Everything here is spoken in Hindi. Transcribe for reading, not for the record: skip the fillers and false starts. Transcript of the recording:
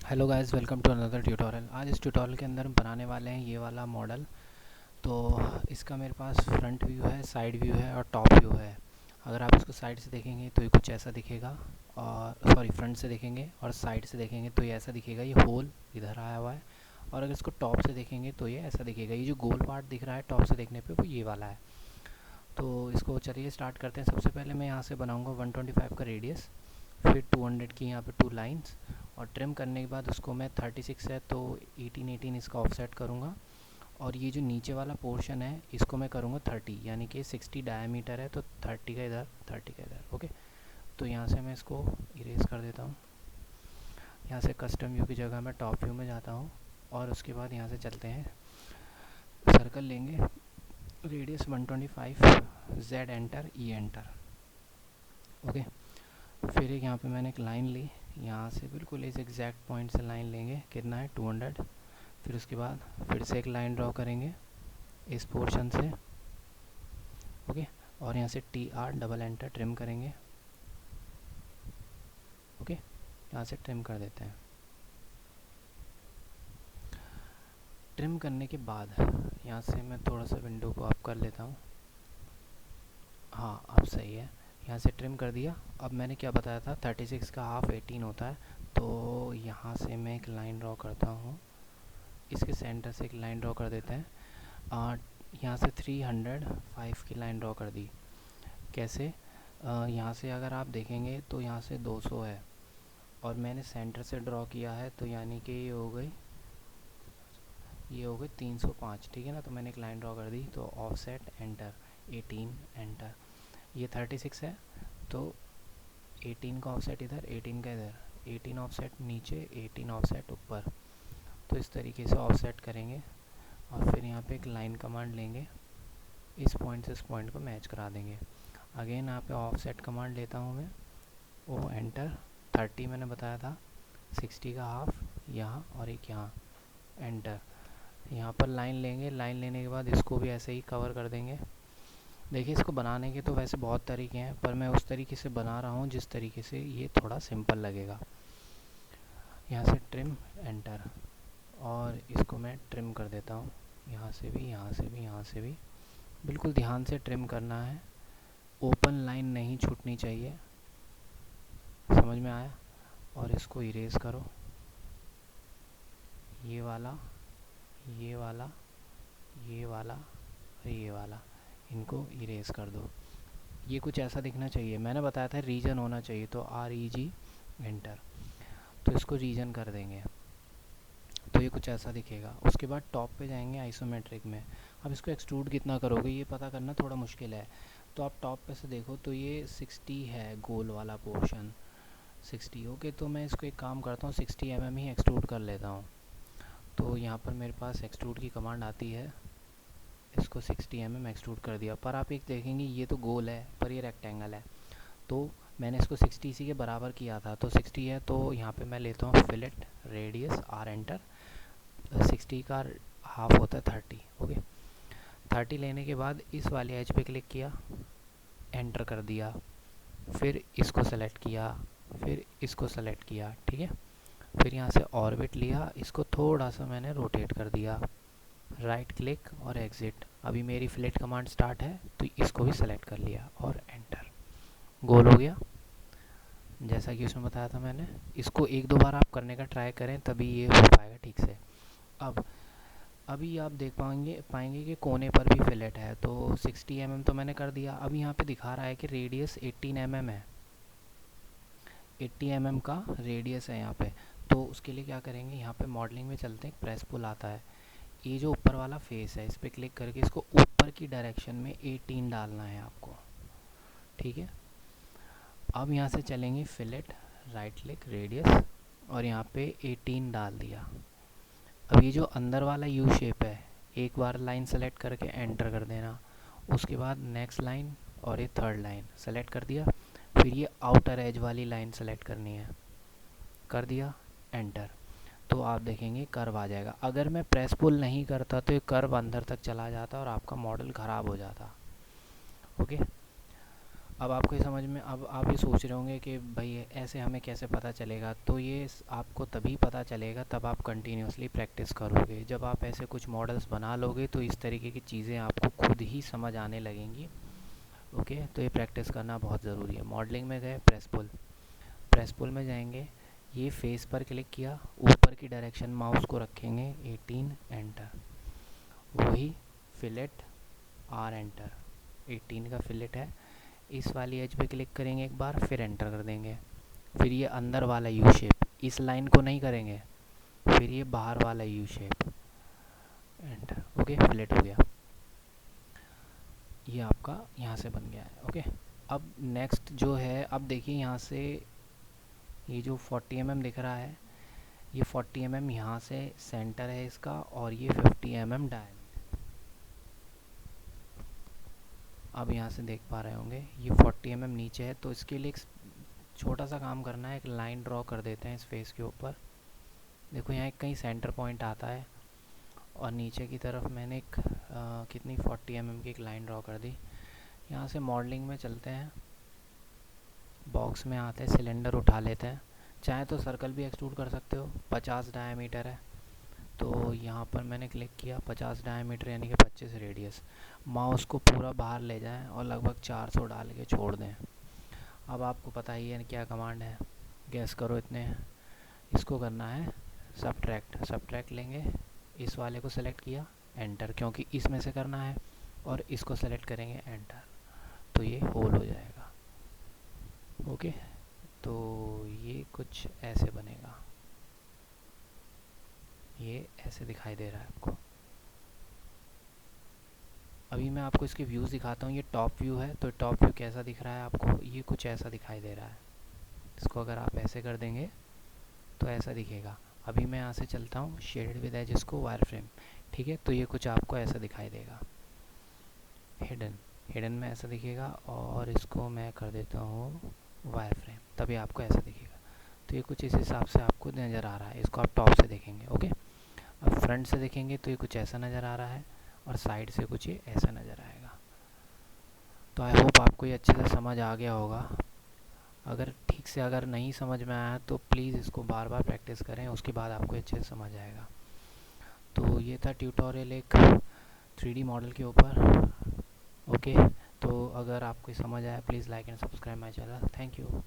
Hello guys, welcome to another tutorial. आज इस ट्यूटोरियल के अंदर हम बनाने वाले हैं ये वाला मॉडल। तो इसका मेरे पास फ्रंट व्यू है, साइड व्यू है और टॉप व्यू है। अगर आप इसको साइड से देखेंगे तो ये कुछ ऐसा दिखेगा, और सॉरी फ्रंट से देखेंगे और साइड से देखेंगे तो ये ऐसा दिखेगा, ये होल इधर आया हुआ है। और अगर इसको टॉप से देखेंगे तो ये ऐसा दिखेगा, ये जो गोल पार्ट दिख रहा है टॉप से देखने पे वो ये वाला है। तो इसको चलिए स्टार्ट करते हैं। सबसे पहले मैं यहाँ से बनाऊँगा 125 का रेडियस, फिर 200 की यहाँ पे 2 लाइंस, और ट्रिम करने के बाद उसको मैं 36 है तो 18 इसका ऑफसेट करूँगा। और ये जो नीचे वाला पोर्शन है इसको मैं करूँगा 30, यानी कि 60 डायमीटर है तो 30 का इधर 30 का इधर। ओके, तो यहाँ से मैं इसको इरेज कर देता हूँ। यहाँ से कस्टम व्यू की जगह मैं टॉप व्यू में जाता हूँ और उसके बाद यहाँ से चलते हैं, सर्कल लेंगे, रेडियस 125, जेड एंटर, ई एंटर। ओके, फिर एक यहाँ पे मैंने एक लाइन ली, यहाँ से बिल्कुल इस एग्जैक्ट पॉइंट से लाइन लेंगे, कितना है 200। फिर उसके बाद फिर से एक लाइन ड्रॉ करेंगे इस पोर्शन से। ओके, और यहाँ से T R double enter, trim करेंगे। ओके, यहाँ से ट्रिम कर देते हैं। ट्रिम करने के बाद यहाँ से मैं थोड़ा सा विंडो को अप कर लेता हूँ। हाँ, अब सही है। यहाँ से ट्रिम कर दिया। अब मैंने क्या बताया था, 36 का हाफ 18 होता है। तो यहाँ से मैं एक लाइन ड्रॉ करता हूँ, इसके सेंटर से एक लाइन ड्रॉ कर देते हैं। यहाँ से 305 की लाइन ड्रॉ कर दी। कैसे? यहाँ से अगर आप देखेंगे तो यहाँ से 200 है और मैंने सेंटर से ड्रॉ किया है, तो यानी कि ये हो गई 305, ठीक है ना। तो मैंने एक लाइन ड्रॉ कर दी, तो ऑफसेट एंटर, 18 एंटर। ये 36 है तो 18 का ऑफसेट इधर, 18 का इधर, 18 ऑफसेट नीचे, 18 ऑफसेट ऊपर। तो इस तरीके से ऑफसेट करेंगे और फिर यहाँ पे एक लाइन कमांड लेंगे, इस पॉइंट से इस पॉइंट को मैच करा देंगे। अगेन यहाँ पे ऑफसेट कमांड लेता हूँ मैं, वो एंटर, 30 मैंने बताया था, 60 का हाफ यहाँ और एक यहाँ, एंटर। यहाँ पर लाइन लेंगे, लाइन लेने के बाद इसको भी ऐसे ही कवर कर देंगे। देखिए, इसको बनाने के तो वैसे बहुत तरीके हैं, पर मैं उस तरीके से बना रहा हूँ जिस तरीके से ये थोड़ा सिंपल लगेगा। यहाँ से ट्रिम एंटर, और इसको मैं ट्रिम कर देता हूँ, यहाँ से भी, यहाँ से भी, यहाँ से भी। बिल्कुल ध्यान से ट्रिम करना है, ओपन लाइन नहीं छूटनी चाहिए। समझ में आया? और इसको इरेज करो, ये वाला, ये वाला, ये वाला और ये वाला, इनको इरेज कर दो। ये कुछ ऐसा दिखना चाहिए, मैंने बताया था रीजन होना चाहिए, तो REG एंटर। तो इसको रीजन कर देंगे तो ये कुछ ऐसा दिखेगा। उसके बाद टॉप पे जाएंगे आइसोमेट्रिक में। अब इसको एक्सट्रूड कितना करोगे ये पता करना थोड़ा मुश्किल है। तो आप टॉप पे से देखो तो ये 60 है, गोल वाला पोर्शन 60। ओके, तो मैं इसको एक काम करता हूँ, 60 mm ही एक्सट्रूड कर लेता हूँ। तो यहाँ पर मेरे पास एक्सट्रूड की कमांड आती है, इसको 60 mm एक्सट्रूड कर दिया। पर आप एक देखेंगे ये तो गोल है पर ये रेक्टेंगल है, तो मैंने इसको 60 इसी के बराबर किया था, तो 60 है तो यहाँ पे मैं लेता हूँ फिलेट रेडियस, R एंटर। 60 का हाफ होता है 30। ओके, 30 लेने के बाद इस वाले एज पे क्लिक किया, एंटर कर दिया, फिर इसको सेलेक्ट किया, फिर इसको सेलेक्ट किया, ठीक है। फिर यहाँ से ऑर्बिट लिया, इसको थोड़ा सा मैंने रोटेट कर दिया, राइट क्लिक और एग्जिट। अभी मेरी फिलेट कमांड स्टार्ट है तो इसको भी सेलेक्ट कर लिया और एंटर। गोल हो गया जैसा कि उसमें बताया था मैंने। इसको एक दो बार आप करने का ट्राई करें तभी ये हो पाएगा ठीक से। अब अभी आप देख पाएंगे कि कोने पर भी फिलेट है, तो 60 mm तो मैंने कर दिया। अब यहाँ पे दिखा रहा है कि रेडियस 18 mm है, 80 mm का रेडियस है यहाँ पे। तो उसके लिए क्या करेंगे, यहाँ पे मॉडलिंग में चलते हैं, प्रेस पुल आता है, ये जो ऊपर वाला फेस है इस पर क्लिक करके इसको ऊपर की डायरेक्शन में 18 डालना है आपको, ठीक है। अब यहाँ से चलेंगे फिलेट, राइट क्लिक, रेडियस, और यहाँ पे 18 डाल दिया। अब ये जो अंदर वाला यू शेप है, एक बार लाइन सेलेक्ट करके एंटर कर देना, उसके बाद नेक्स्ट लाइन और ये थर्ड लाइन सेलेक्ट कर दिया, फिर ये आउटर एज वाली लाइन सेलेक्ट करनी है, कर दिया, एंटर। तो आप देखेंगे कर्व आ जाएगा। अगर मैं प्रेस पुल नहीं करता तो ये कर्व अंदर तक चला जाता और आपका मॉडल ख़राब हो जाता। ओके, अब आपको समझ में, अब आप ये सोच रहे होंगे कि भाई ऐसे हमें कैसे पता चलेगा। तो ये आपको तभी पता चलेगा तब आप कंटिन्यूसली प्रैक्टिस करोगे। जब आप ऐसे कुछ मॉडल्स बना लोगे तो इस तरीके की चीज़ें आपको खुद ही समझ आने लगेंगी। ओके, तो ये प्रैक्टिस करना बहुत ज़रूरी है। मॉडलिंग में गए, प्रेस पुल, प्रेस पुल में जाएंगे, ये फेस पर क्लिक किया, ऊपर की डायरेक्शन माउस को रखेंगे 18, एंटर। वही फिलेट, आर, एंटर, 18 का फिलेट है। इस वाली एज पे क्लिक करेंगे एक बार, फिर एंटर कर देंगे। फिर ये अंदर वाला यू शेप, इस लाइन को नहीं करेंगे, फिर ये बाहर वाला U shape, enter. Okay, fillet हो गया, ये आपका यहाँ से बन गया है। ओके, अब नेक्स्ट जो है, अब देखिए यहाँ से ये जो 40 mm दिख रहा है, ये 40 mm यहाँ से सेंटर है इसका, और ये 50 mm डायमीटर। अब यहाँ से देख पा रहे होंगे ये 40 mm नीचे है, तो इसके लिए एक छोटा सा काम करना है, एक लाइन ड्रॉ कर देते हैं इस फेस के ऊपर। देखो यहाँ एक कहीं सेंटर पॉइंट आता है, और नीचे की तरफ मैंने एक कितनी 40 mm की एक लाइन ड्रॉ कर दी। यहाँ से मॉडलिंग में चलते हैं, बॉक्स में आते हैं, सिलेंडर उठा लेते हैं। चाहे तो सर्कल भी एक्सट्रूड कर सकते हो, 50 डायमीटर है, तो यहाँ पर मैंने क्लिक किया, 50 डायमीटर यानी कि 25 रेडियस। माउस को पूरा बाहर ले जाएं और लगभग 400 डाल के छोड़ दें। अब आपको पता ही है क्या कमांड है, गैस करो इतने। इसको करना है सब्ट्रैक्ट, सब्ट्रैक्ट लेंगे, इस वाले को सेलेक्ट किया, एंटर, क्योंकि इसमें से करना है, और इसको सेलेक्ट करेंगे, एंटर, तो ये होल हो जाएगा। ओके, तो ये कुछ ऐसे बनेगा, ये ऐसे दिखाई दे रहा है आपको। अभी मैं आपको इसके व्यूज़ दिखाता हूँ। ये टॉप व्यू है, तो टॉप व्यू कैसा दिख रहा है आपको, ये कुछ ऐसा दिखाई दे रहा है। इसको अगर आप ऐसे कर देंगे तो ऐसा दिखेगा। अभी मैं यहाँ से चलता हूँ शेडेड विद एज, इसको वायर फ्रेम, ठीक है, तो ये कुछ आपको ऐसा दिखाई देगा। हिडन, हिडन में ऐसा दिखेगा, और इसको मैं कर देता हूँ वायर फ्रेम, तभी आपको ऐसा दिखेगा। तो ये कुछ इस हिसाब से आपको नज़र आ रहा है। इसको आप टॉप से देखेंगे। ओके, अब फ्रंट से देखेंगे तो ये कुछ ऐसा नज़र आ रहा है, और साइड से कुछ ये ऐसा नज़र आएगा। तो आई होप आपको ये अच्छे से समझ आ गया होगा। अगर ठीक से अगर नहीं समझ में आया तो प्लीज़ इसको बार बार प्रैक्टिस करें, उसके बाद आपको अच्छे से समझ आएगा। तो ये था ट्यूटोरियल एक 3D मॉडल के ऊपर। ओके, तो अगर आपको समझ आया please like and subscribe my channel. Thank you.